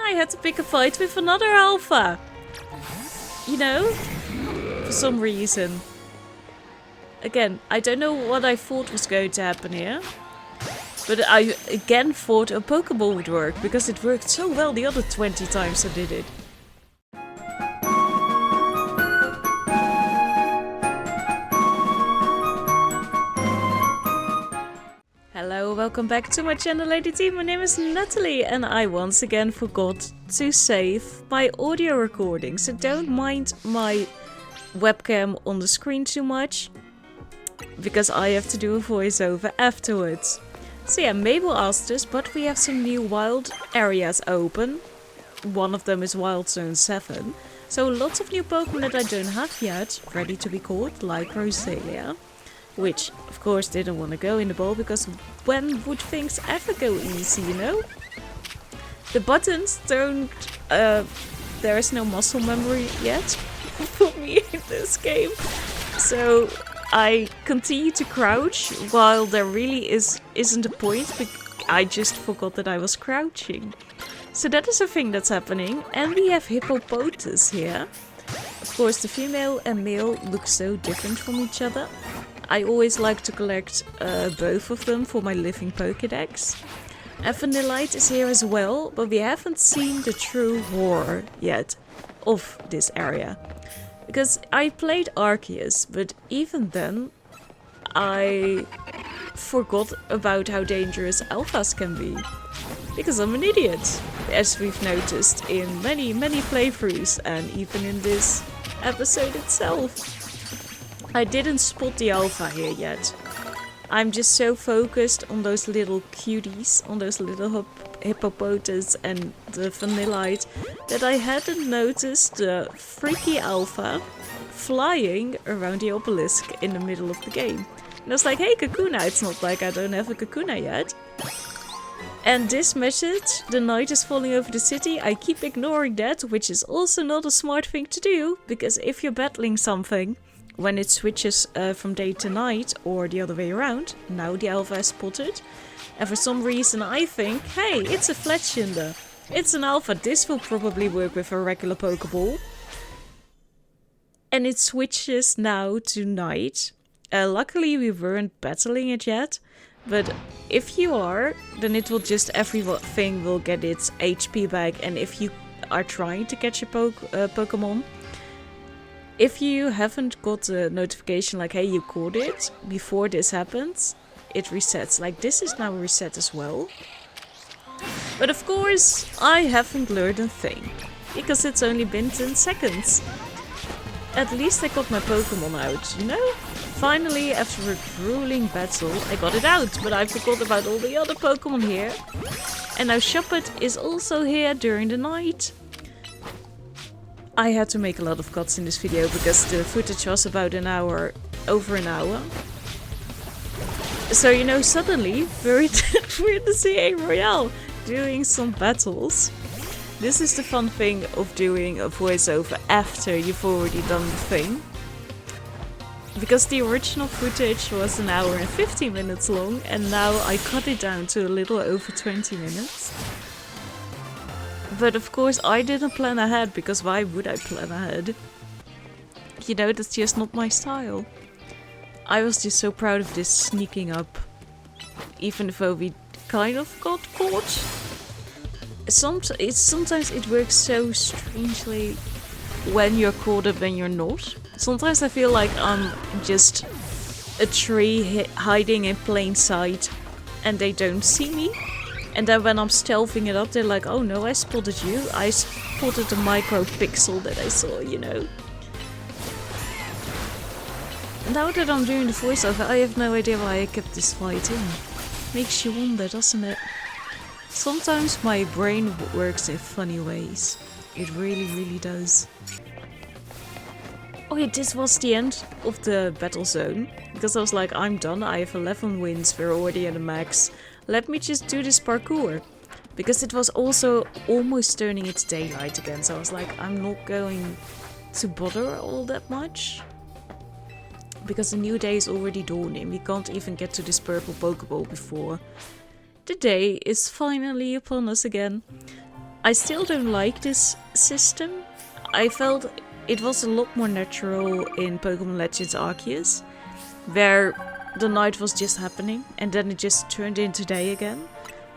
I had to pick a fight with another alpha. You know? For some reason. Again, I don't know what I thought was going to happen here. But I again thought a Pokeball would work, because it worked so well the other 20 times I did it. Hello, welcome back to my channel, Lady T. My name is Natalie, and I once again forgot to save my audio recording. So don't mind my webcam on the screen too much, because I have to do a voiceover afterwards. So yeah, Mabel asked us, but we have some new wild areas open. One of them is Wild Zone 7. So lots of new Pokemon that I don't have yet, ready to be caught, like Roselia. Which, of course, didn't want to go in the bowl, because when would things ever go easy, you know? The buttons don't... there is no muscle memory yet for me in this game. So I continue to crouch while there really isn't a point. I just forgot that I was crouching. So that is a thing that's happening. And we have Hippopotas here. Of course, the female and male look so different from each other. I always like to collect both of them for my living Pokédex. And Vanillite is here as well, but we haven't seen the true horror yet of this area. Because I played Arceus, but even then I forgot about how dangerous alphas can be. Because I'm an idiot, as we've noticed in many playthroughs and even in this episode itself. I didn't spot the alpha here yet. I'm just so focused on those little cuties, on those little hippopotas and the Vanillite, that I hadn't noticed the freaky alpha flying around the obelisk in the middle of the game. And I was like, hey Kakuna, it's not like I don't have a Kakuna yet. And this message, the night is falling over the city, I keep ignoring that, which is also not a smart thing to do, because if you're battling something, when it switches from day to night, or the other way around, now the alpha is spotted, and for some reason I think, hey, it's a Fletchinder, it's an alpha, this will probably work with a regular Pokeball. And it switches now to night. Luckily we weren't battling it yet, but if you are, then it will just, everything will get its HP back, and if you are trying to catch a Pokemon, if you haven't got a notification like, hey, you caught it, before this happens, it resets. Like, this is now reset as well. But of course, I haven't learned a thing, because it's only been 10 seconds. At least I got my Pokemon out, you know? Finally, after a grueling battle, I got it out, but I forgot about all the other Pokemon here. And now Shuppet is also here during the night. I had to make a lot of cuts in this video because the footage was about over an hour. So, you know, suddenly we're in the CA Royale doing some battles. This is the fun thing of doing a voiceover after you've already done the thing. Because the original footage was an hour and 15 minutes long, and now I cut it down to a little over 20 minutes. But of course I didn't plan ahead, because why would I plan ahead? You know, that's just not my style. I was just so proud of this sneaking up. Even though we kind of got caught. Sometimes it works so strangely when you're caught up and you're not. Sometimes I feel like I'm just a tree hiding in plain sight and they don't see me. And then when I'm stealthing it up, they're like, oh no, I spotted you. I spotted the micro pixel that I saw, you know. Now that I'm doing the voiceover, I have no idea why I kept this fight in. Makes you wonder, doesn't it? Sometimes my brain works in funny ways. It really does. Oh yeah, this was the end of the battle zone. Because I was like, I'm done, I have 11 wins, we're already at the max. Let me just do this parkour. Because it was also almost turning into daylight again. So I was like, I'm not going to bother all that much. Because the new day is already dawning. We can't even get to this purple Pokeball before the day is finally upon us again. I still don't like this system. I felt it was a lot more natural in Pokemon Legends Arceus, where the night was just happening and then it just turned into day again.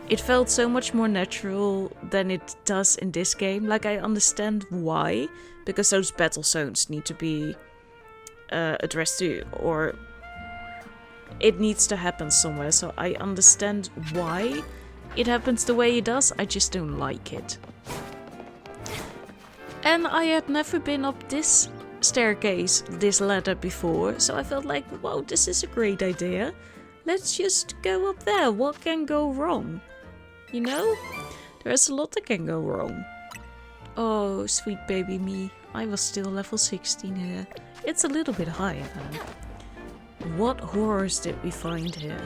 It felt so much more natural than it does in this game. Like, I understand why, because those battle zones need to be addressed to, or it needs to happen somewhere, so I understand why it happens the way it does. I just don't like it. And I had never been up this staircase, this ladder before, so I felt like, wow, this is a great idea. Let's just go up there. What can go wrong? You know? There's a lot that can go wrong. Oh, sweet baby me. I was still level 16 here. It's a little bit higher now. What horrors did we find here?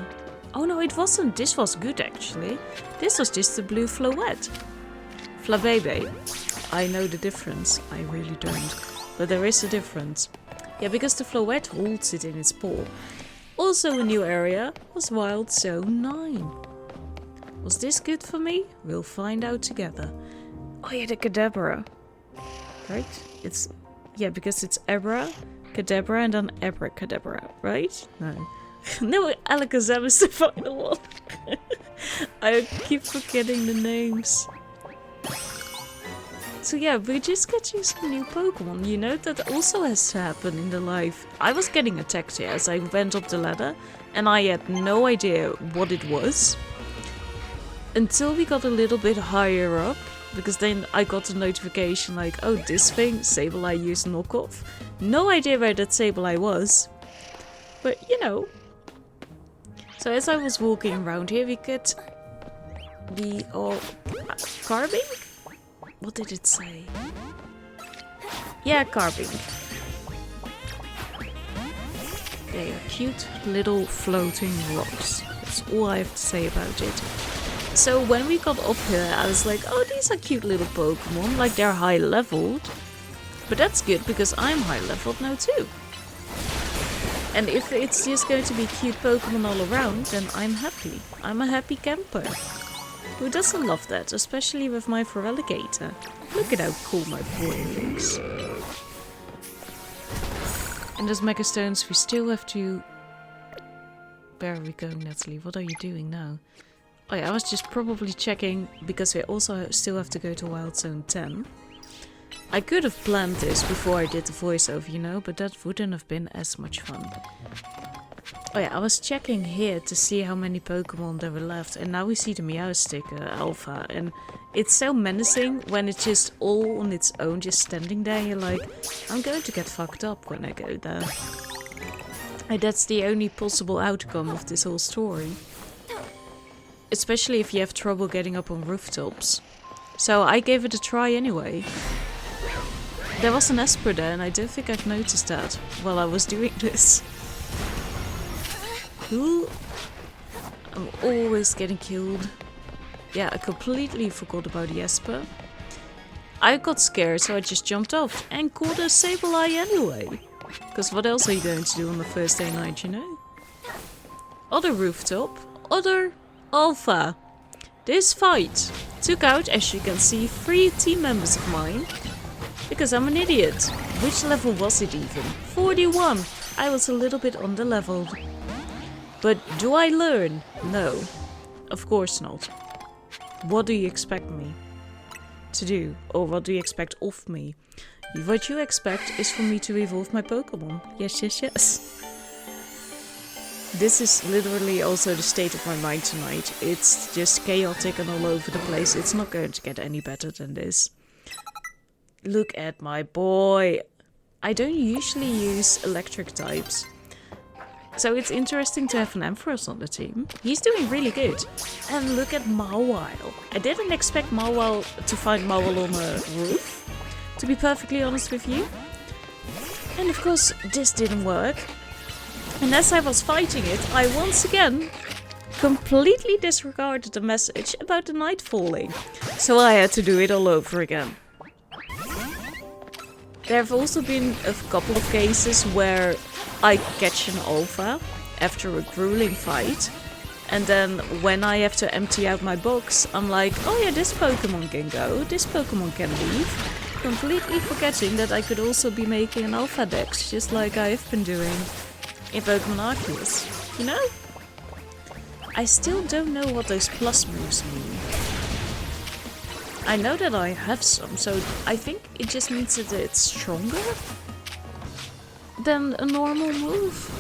Oh no, it wasn't. This was good actually. This was just the blue Floette. Flabebe. I know the difference. I really don't. But there is a difference. Yeah, because the Floette holds it in its paw. Also a new area was Wild Zone 9. Was this good for me? We'll find out together. Oh yeah, the Kadabra. Right? It's... Yeah, because it's Abra, Kadabra, and then Abracadabra, right? No. No, Alakazam is the final one. I keep forgetting the names. So yeah, we're just catching some new Pokemon, you know, that also has to happen in the life. I was getting attacked here as I went up the ladder, and I had no idea what it was. Until we got a little bit higher up, because then I got a notification like, oh, this thing, Sableye used knockoff. No idea where that Sableye was. But, you know. So as I was walking around here, we get the carving? What did it say? Yeah, carving. They are cute little floating rocks. That's all I have to say about it. So when we got up here, I was like, oh, these are cute little Pokemon. Like, they're high leveled. But that's good because I'm high leveled now too. And if it's just going to be cute Pokemon all around, then I'm happy. I'm a happy camper. Who doesn't love that? Especially with my Feraligatr. Look at how cool my boy looks. And as Megastones, we still have to... Where are we going, Nathalie? What are you doing now? Oh yeah, I was just probably checking, because we also still have to go to Wild Zone 10. I could have planned this before I did the voiceover, you know, but that wouldn't have been as much fun. Oh yeah, I was checking here to see how many Pokemon there were left, and now we see the Meowstic Alpha, and it's so menacing when it's just all on its own, just standing there. You're like, I'm going to get fucked up when I go there. And that's the only possible outcome of this whole story. Especially if you have trouble getting up on rooftops. So I gave it a try anyway. There was an Esper there, and I don't think I've noticed that while I was doing this. Cool. I'm always getting killed. Yeah, I completely forgot about the Esper. I got scared, so I just jumped off and caught a Sableye anyway. Because what else are you going to do on the first day night, you know? Other rooftop. Other Alpha. This fight took out, as you can see, 3 team members of mine. Because I'm an idiot. Which level was it even? 41. I was a little bit underleveled. But do I learn? No. Of course not. What do you expect me to do? Or what do you expect of me? What you expect is for me to evolve my Pokemon. Yes, yes, yes. This is literally also the state of my mind tonight. It's just chaotic and all over the place. It's not going to get any better than this. Look at my boy. I don't usually use electric types. So it's interesting to have an Ampharos on the team. He's doing really good. And look at Mawile. I didn't expect Mawile to find Mawile on a roof, to be perfectly honest with you. And of course, this didn't work. And as I was fighting it, I once again completely disregarded the message about the night falling. So I had to do it all over again. There have also been a couple of cases where I catch an Alpha after a grueling fight. And then when I have to empty out my box, I'm like, oh yeah, this Pokemon can go, this Pokemon can leave. Completely forgetting that I could also be making an Alpha Dex, just like I have been doing in Pokemon Arceus. You know? I still don't know what those plus moves mean. I know that I have some, so I think it just means that it's stronger than a normal move.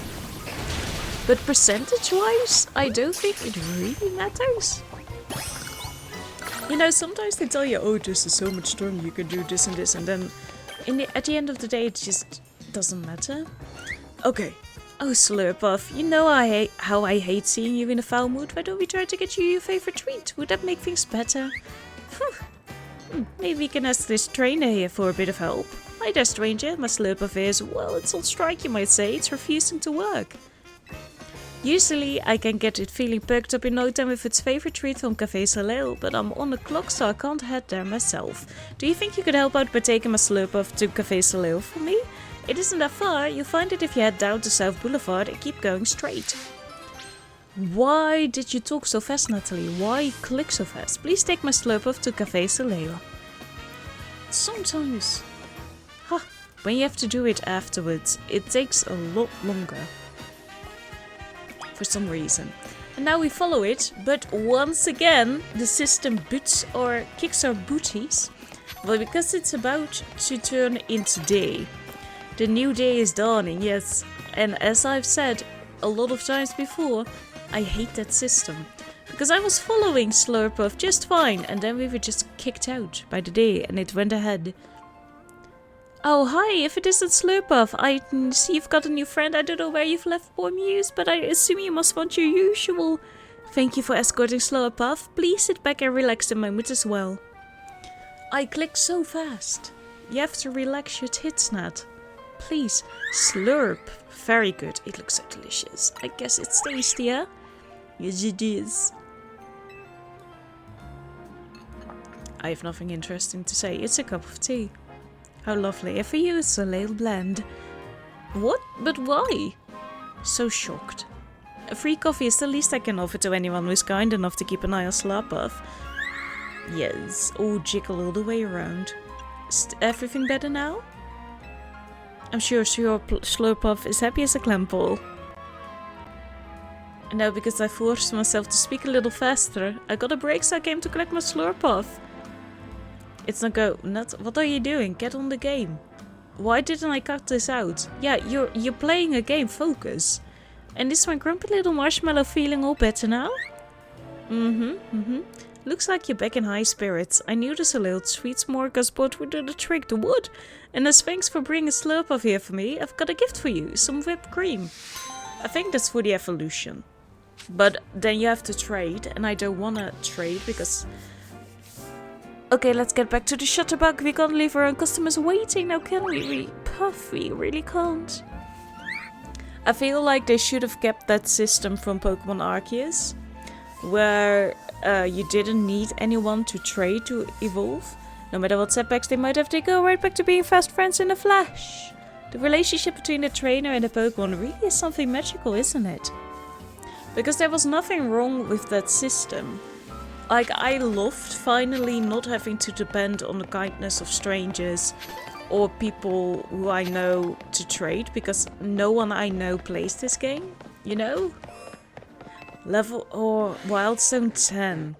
But percentage-wise, I don't think it really matters. You know, sometimes they tell you, oh, this is so much stronger, you can do this and this, and then at the end of the day, it just doesn't matter. Okay. Oh, Slurpuff, you know how I hate seeing you in a foul mood. Why don't we try to get you your favorite treat? Would that make things better? Maybe we can ask this trainer here for a bit of help. Hi there, stranger. My Slurpuff is, well, it's on strike, you might say. It's refusing to work. Usually, I can get it feeling perked up in no time with its favorite treat from Café Soleil, but I'm on the clock, so I can't head there myself. Do you think you could help out by taking my Slurpuff to Café Soleil for me? It isn't that far. You'll find it if you head down to South Boulevard and keep going straight. Why did you talk so fast, Nathalie? Why click so fast? Please take my Slurpuff to Café Soleil. Sometimes, when you have to do it afterwards, it takes a lot longer. For some reason. And now we follow it, but once again, the system kicks our booties. Well, because it's about to turn into day. The new day is dawning, yes. And as I've said a lot of times before, I hate that system. Because I was following Slurpuff just fine, and then we were just kicked out by the day, and it went ahead. Oh, hi, if it isn't Slurpuff, I see you've got a new friend. I don't know where you've left poor Muse, but I assume you must want your usual. Thank you for escorting Slurpuff. Please sit back and relax a moment as well. I clicked so fast. You have to relax your tits, Nat. Please, slurp. Very good. It looks so delicious. I guess it's tastier. Yes, it is. I have nothing interesting to say. It's a cup of tea. How lovely. And for you, it's a little blend. What? But why? So shocked. A free coffee is the least I can offer to anyone who is kind enough to keep an eye on Slurpuff. Yes. Oh, jiggle all the way around. Is everything better now? I'm sure Slurpuff is happy as a clam-ball. And now, because I forced myself to speak a little faster, I got a break, so I came to collect my Slurpuff. It's not go. What are you doing? Get on the game. Why didn't I cut this out? Yeah, you're playing a game. Focus. And is my grumpy little marshmallow feeling all better now? Looks like you're back in high spirits. I knew this a little sweet smorgasbord would do the trick. The wood. And as thanks for bringing a Slurpuff here for me, I've got a gift for you. Some whipped cream. I think that's for the evolution. But then you have to trade. And I don't want to trade because... Okay, let's get back to the Shutterbug. We can't leave our own customers waiting now, can we? We really can't. I feel like they should have kept that system from Pokemon Arceus, where you didn't need anyone to trade to evolve. No matter what setbacks they might have, they go right back to being fast friends in a flash. The relationship between the trainer and the Pokemon really is something magical, isn't it? Because there was nothing wrong with that system. Like, I loved finally not having to depend on the kindness of strangers or people who I know to trade, because no one I know plays this game, you know? Level or Wildstone 10.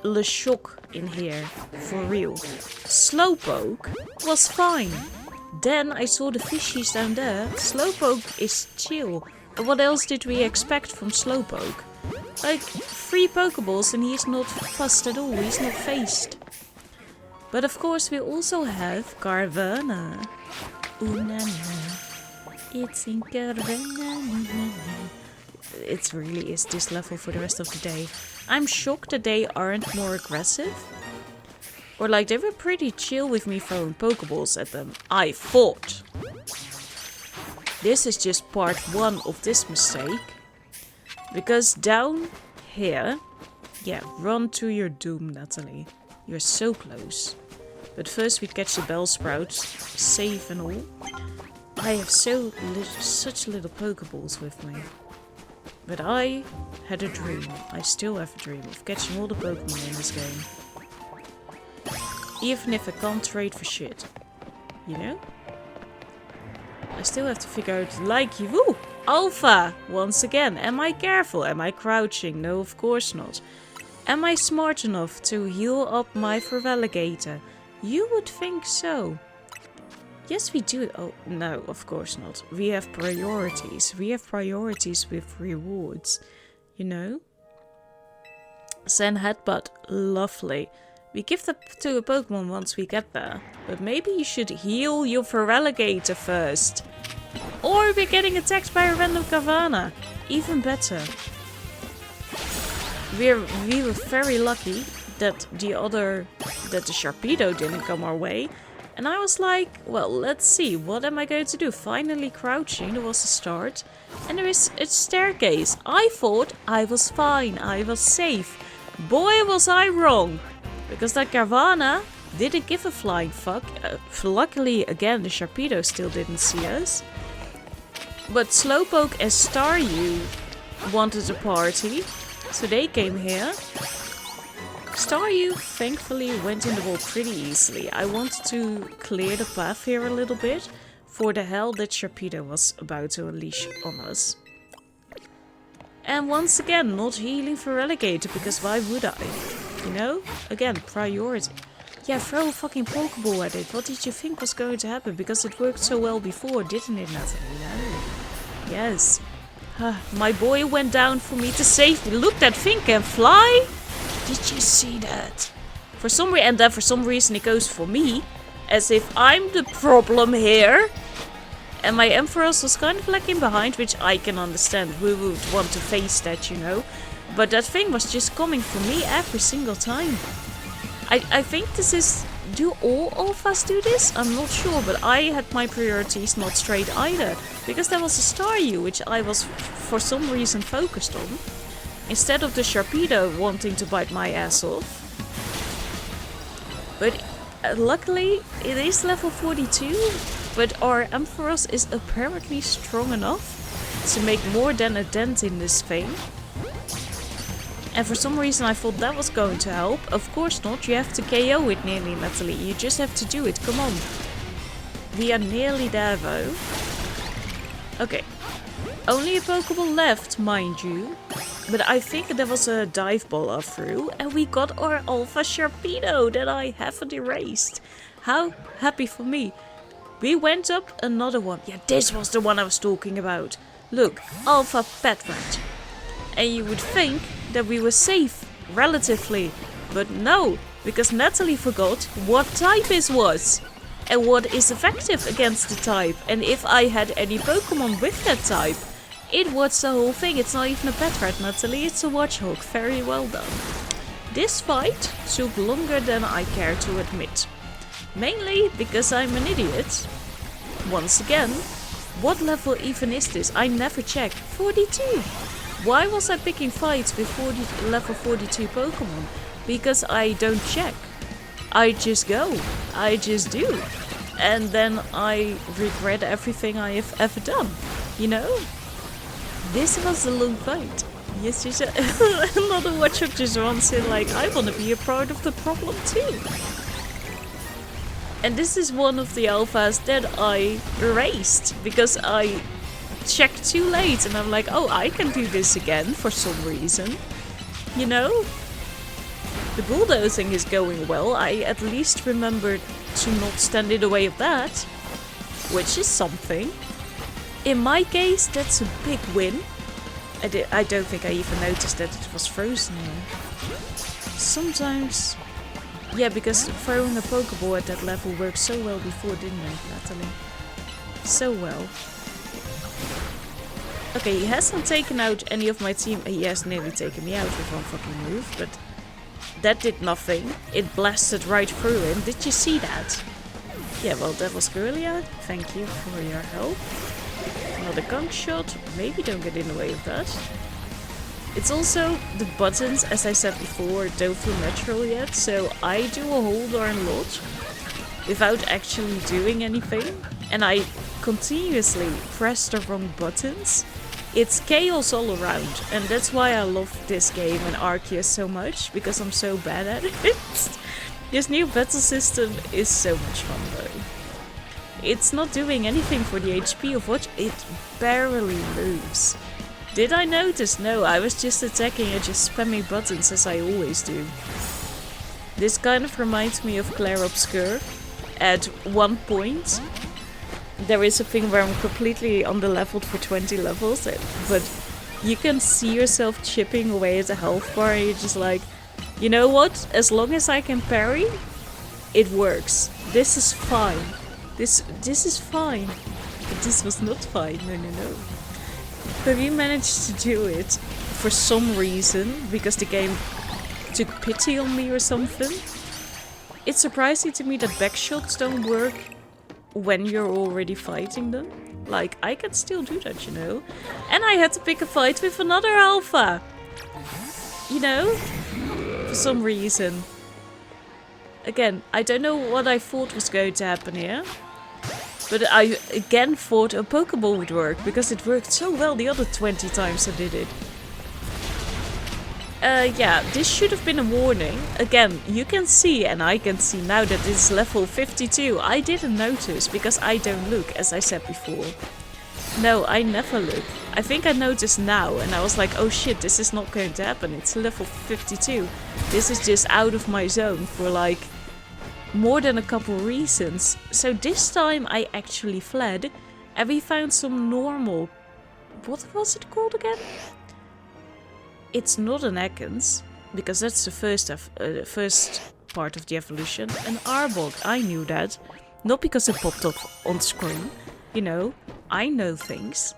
Le Shock in here, for real. Slowpoke was fine. Then I saw the fishies down there. Slowpoke is chill. And what else did we expect from Slowpoke? Like, 3 Pokeballs and he's not fussed at all, he's not phased. But of course we also have Carvanha. Ooh na na. It's in Carvanha. It really is this level for the rest of the day. I'm shocked that they aren't more aggressive. Or like, they were pretty chill with me throwing Pokeballs at them. I thought. This is just part 1 of this mistake. Because down here... Yeah, run to your doom, Nathalie. You're so close. But first we catch the Bellsprout, safe and all. I have such little Pokeballs with me. But I had a dream. I still have a dream of catching all the Pokemon in this game. Even if I can't trade for shit. You know? I still have to figure out, like you. Woo! Alpha! Once again. Am I careful? Am I crouching? No, of course not. Am I smart enough to heal up my Feraligatr? You would think so. Yes, we do. Oh, no, of course not. We have priorities. We have priorities with rewards. You know? Sand Headbutt. Lovely. We give that to a Pokemon once we get there. But maybe you should heal your Feraligatr first. Or we're getting attacked by a random Carvanha. Even better. We were very lucky that the Sharpedo didn't come our way. And I was like, well, let's see. What am I going to do? Finally crouching. There was a start. And there is a staircase. I thought I was fine. I was safe. Boy, was I wrong. Because that Carvanha didn't give a flying fuck. Luckily, again, the Sharpedo still didn't see us. But Slowpoke and Staryu wanted a party. So they came here. Staryu thankfully went in the wall pretty easily. I wanted to clear the path here a little bit for the hell that Sharpedo was about to unleash on us. And once again, not healing for Feraligatr, because why would I? You know? Again, priority. Yeah, throw a fucking Pokeball at it. What did you think was going to happen? Because it worked so well before, didn't it, Nathalie? No. Yes. My boy went down for me to save me. Look, that thing can fly! Did you see that? For some reason it goes for me. As if I'm the problem here. And my Ampharos was kind of lagging behind, which I can understand. We would want to face that, you know. But that thing was just coming for me every single time. I think this is... Do all Alphas do this? I'm not sure, but I had my priorities not straight either. Because there was a Staryu, which I was for some reason focused on. Instead of the Sharpedo wanting to bite my ass off. But luckily, it is level 42. But our Ampharos is apparently strong enough to make more than a dent in this thing. And for some reason I thought that was going to help. Of course not, you have to KO it nearly, Nathalie. You just have to do it, come on. We are nearly there though. Okay. Only a Pokeball left, mind you. But I think there was a dive ball off through. And we got our Alpha Sharpedo that I haven't erased. How happy for me. We went up another one. Yeah, this was the one I was talking about. Look, Alpha Petrat. And you would think that we were safe, relatively. But no, because Nathalie forgot what type this was. And what is effective against the type. And if I had any Pokemon with that type, it was the whole thing. It's not even a Petrat, Nathalie, it's a Watchhawk. Very well done. This fight took longer than I care to admit. Mainly because I'm an idiot. Once again, what level even is this? I never check. 42. Why was I picking fights with level 42 Pokemon? Because I don't check. I just go. I just do. And then I regret everything I have ever done. You know? This was a long fight. Yes, you said. Another Watchhawk just runs in like, I want to be a part of the problem too. And this is one of the Alphas that I erased. Because I checked too late and I'm like, oh, I can do this again for some reason. You know? The bulldozing is going well. I at least remembered to not stand in the way of that. Which is something. In my case, that's a big win. I don't think I even noticed that it was frozen here. Sometimes... Yeah, because throwing a Pokeball at that level worked so well before, didn't it, Nathalie? So well. Okay, he hasn't taken out any of my team. He has nearly taken me out with one fucking move, but that did nothing. It blasted right through him. Did you see that? Yeah, well, that was Girlia. Thank you for your help. Another gunk shot. Maybe don't get in the way of that. It's also the buttons, as I said before, don't feel natural yet. So I do a hold or a lot without actually doing anything. And I continuously press the wrong buttons. It's chaos all around, and that's why I love this game and Arceus so much, because I'm so bad at it. This new battle system is so much fun though. It's not doing anything for the HP of what it barely moves. Did I notice? No, I was just attacking and just spamming buttons as I always do. This kind of reminds me of Clair Obscur. At one point, there is a thing where I'm completely under-leveled for 20 levels, but you can see yourself chipping away at the health bar and you're just like, you know what? As long as I can parry, it works. This is fine. This is fine. But this was not fine. No. But we managed to do it for some reason, because the game took pity on me or something. It's surprising to me that backshots don't work when you're already fighting them. Like, I can still do that, you know. And I had to pick a fight with another alpha. You know? For some reason. Again, I don't know what I thought was going to happen here. But I again thought a Pokeball would work, because it worked so well the other 20 times I did it. Yeah, this should have been a warning. Again, you can see, and I can see now that it's level 52. I didn't notice, because I don't look, as I said before. No, I never look. I think I noticed now, and I was like, oh shit, this is not going to happen. It's level 52. This is just out of my zone for like more than a couple reasons. So this time I actually fled, and we found some normal... What was it called again? It's not an Ekans, because that's the first part of the evolution. An Arbok, I knew that. Not because it popped up on screen. You know, I know things.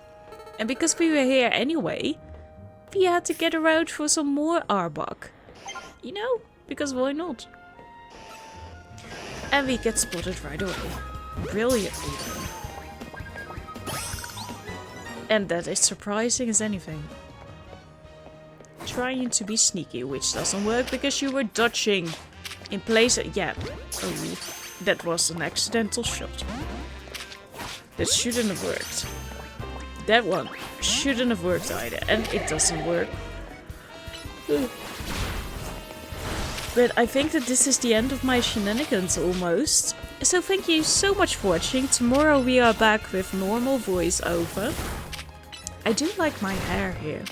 And because we were here anyway, we had to get around for some more Arbok. You know, because why not? And we get spotted right away. Brilliantly done. And that is surprising as anything. Trying to be sneaky, which doesn't work because you were dodging in place. Yeah. Oh, that was an accidental shot. That shouldn't have worked. That one shouldn't have worked either, and it doesn't work. But I think that this is the end of my shenanigans almost. So thank you so much for watching. Tomorrow we are back with normal voiceover. I do like my hair here.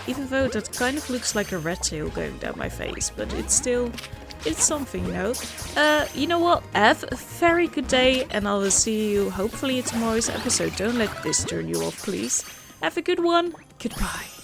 Even though that kind of looks like a rat tail going down my face. But it's still... it's something, you know. You know what? Have a very good day. And I will see you hopefully in tomorrow's episode. Don't let this turn you off, please. Have a good one. Goodbye.